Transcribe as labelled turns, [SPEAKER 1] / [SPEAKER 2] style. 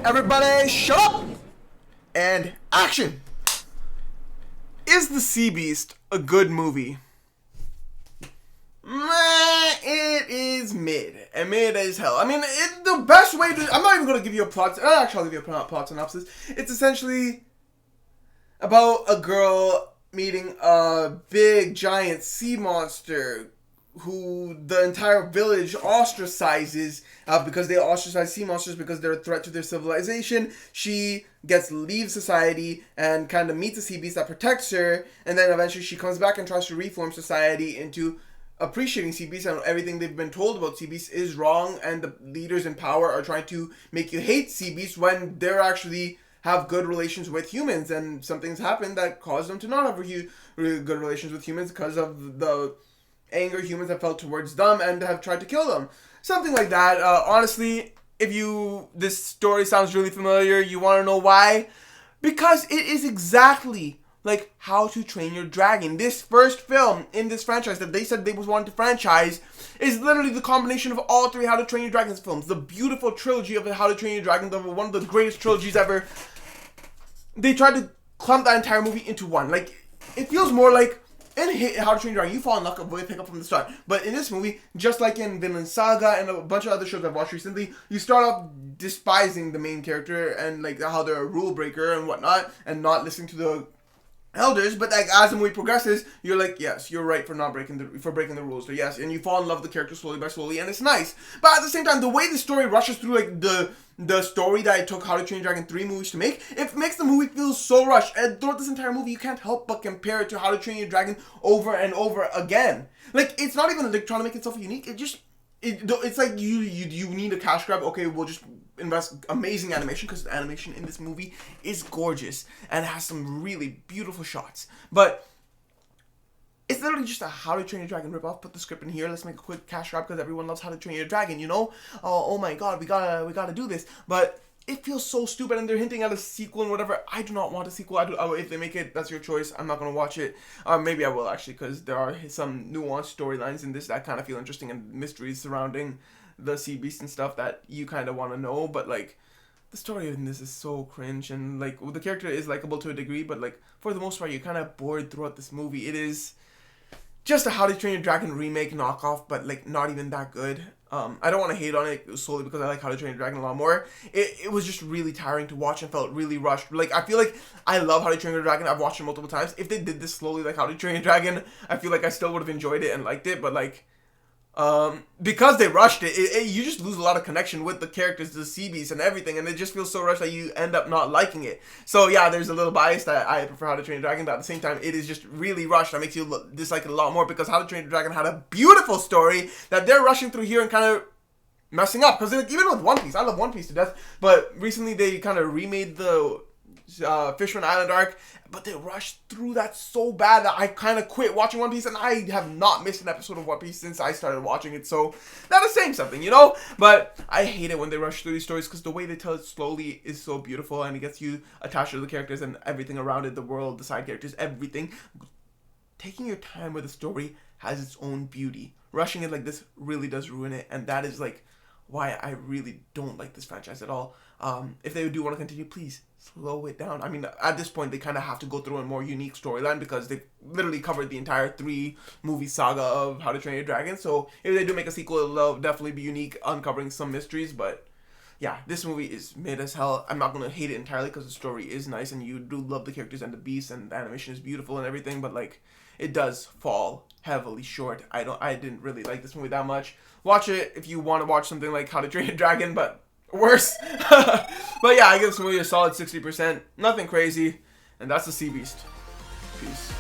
[SPEAKER 1] Everybody shut up and action. Is The Sea Beast a good movie? It is mid, and mid as hell. I mean, the best way to... I'm not even going to give you a plot... Actually, I'll give you a plot synopsis. It's essentially about a girl meeting a big, giant sea monster who the entire village ostracizes because they ostracize sea monsters because they're a threat to their civilization. She leaves society and kind of meets a sea beast that protects her, and then eventually she comes back and tries to reform society into appreciating sea beasts, and everything they've been told about sea beasts is wrong, and the leaders in power are trying to make you hate sea beasts when they're actually have good relations with humans, and something's happened that caused them to not have really good relations with humans because of the anger humans have felt towards them and have tried to kill them. Something like that. Honestly, this story sounds really familiar, you want to know why? Because it is exactly like How to Train Your Dragon. This first film in this franchise that they said they was wanting to franchise is literally the combination of all three How to Train Your Dragons films. The beautiful trilogy of How to Train Your Dragon, one of the greatest trilogies ever. They tried to clump that entire movie into one. Like, it feels more like in How to Train Your Dragon, you fall in love with pick up from the start. But in this movie, just like in Vinland Saga and a bunch of other shows I've watched recently, you start off despising the main character and like how they're a rule breaker and whatnot, and not listening to the elders. But like as the movie progresses, you're like, yes, you're right for breaking the rules. So yes, and you fall in love with the character slowly by slowly, and it's nice. But at the same time, the way the story rushes through, like the story that it took How to Train Your Dragon 3 movies to make, it makes the movie feel so rushed. And throughout this entire movie, you can't help but compare it to How to Train Your Dragon over and over again. Like, it's not even like trying to make itself unique. It's like you need a cash grab. Okay, we'll just invest amazing animation, because the animation in this movie is gorgeous and has some really beautiful shots. But it's literally just a How to Train Your Dragon ripoff. Put the script in here. Let's make a quick cash grab because everyone loves How to Train Your Dragon. You know? Oh my God, we gotta do this. But it feels so stupid, and they're hinting at a sequel and whatever. I do not want a sequel. If they make it, that's your choice. I'm not gonna watch it. Maybe I will actually, because there are some nuanced storylines in this that kind of feel interesting, and mysteries surrounding the sea beast and stuff that you kind of want to know. But like, the story in this is so cringe, and like the character is likable to a degree, but like for the most part, you're kind of bored throughout this movie. It is just a How to Train Your Dragon remake knockoff, but like not even that good. I don't want to hate on it solely because I like How to Train Your Dragon a lot more. It was just really tiring to watch and felt really rushed. Like, I feel like I love How to Train Your Dragon. I've watched it multiple times. If they did this slowly like How to Train Your Dragon, I feel like I still would have enjoyed it and liked it. But like, because they rushed it, you just lose a lot of connection with the characters, the sea beasts and everything, and it just feels so rushed that you end up not liking it. So yeah, there's a little bias that I prefer How to Train Your Dragon, but at the same time, it is just really rushed. That makes you dislike it a lot more, because How to Train Your Dragon had a beautiful story that they're rushing through here and kind of messing up. Because even with One Piece, I love One Piece to death, but recently they kind of remade the Fisherman Island arc, but they rushed through that so bad that I kind of quit watching One Piece, and I have not missed an episode of One Piece since I started watching it, so that is saying something, you know? But I hate it when they rush through these stories, because the way they tell it slowly is so beautiful, and it gets you attached to the characters and everything around it, the world, the side characters, everything. Taking your time with a story has its own beauty. Rushing it like this really does ruin it, and that is like why I really don't like this franchise at all. If they do want to continue, please slow it down. I mean, at this point, they kind of have to go through a more unique storyline, because they've literally covered the entire 3-movie saga of How to Train Your Dragon. So if they do make a sequel, it'll definitely be unique, uncovering some mysteries. But yeah, this movie is mid as hell. I'm not going to hate it entirely, because the story is nice, and you do love the characters and the beasts, and the animation is beautiful and everything. But like, it does fall heavily short. I didn't really like this movie that much. Watch it if you want to watch something like How to Train Your Dragon, but worse. But yeah, I give this movie a solid 60%. Nothing crazy. And that's The Sea Beast. Peace.